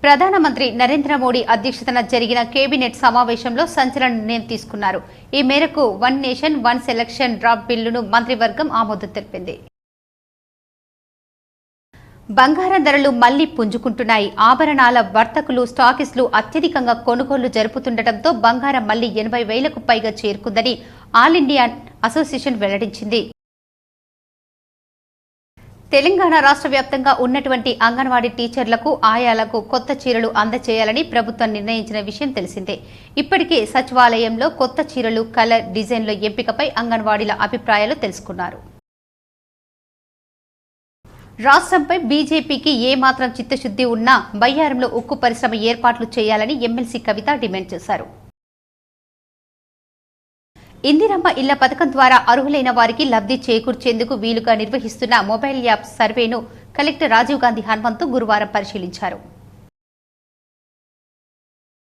ప్రధానమంత్రి నరేంద్ర మోడీ అధ్యక్షతన జరిగిన కేబినెట్ సమావేశంలో సంచలన నిర్ణయం తీసుకున్నారు. ఈ మేరకు one nation one selection draft బిల్లును మంత్రివర్గం ఆమోదం తెలిపింది. బంగారం ధరలు మళ్లీ పుంజుకుంటున్నాయి. ఆభరణాల వర్తకులు, స్టాకిస్టులు అత్యధికంగా కొనుగోళ్లు జరుపుతుండటంతో బంగారం మళ్లీ 80,000కు పైగా చేరుకుందని ఆల్ ఇండియా అసోసియేషన్ వెల్లడించింది. తెలంగాణ రాష్ట్ర వ్యాప్తంగా ఉన్నటువంటి అంగన్వాడీ టీచర్లకు, ఆయాలకు కొత్త చీరలు అందజేయాలని ప్రభుత్వం నిర్ణయించిన విషయం తెలిసిందే. ఇప్పటికే సచివాలయంలో కొత్త చీరలు, కలర్, డిజైన్ల ఎంపికపై అంగన్వాడీల అభిప్రాయాలు తెలుసుకున్నారు. రాష్ట్రంపై బీజేపీకి ఏమాత్రం చిత్తశుద్ది ఉన్నా బయ్యారంలో ఉక్కు పరిశ్రమ ఏర్పాట్లు చేయాలని ఎమ్మెల్సీ కవిత డిమాండ్ చేశారు. ఇందిరమ్మ ఇళ్ల పథకం ద్వారా అర్హులైన వారికి లబ్ధి చేకూర్చేందుకు వీలుగా నిర్వహిస్తున్న మొబైల్ యాప్ సర్వేను కలెక్టర్ రాజీవ్ గాంధీ హనుమంతు గురువారం పరిశీలించారు.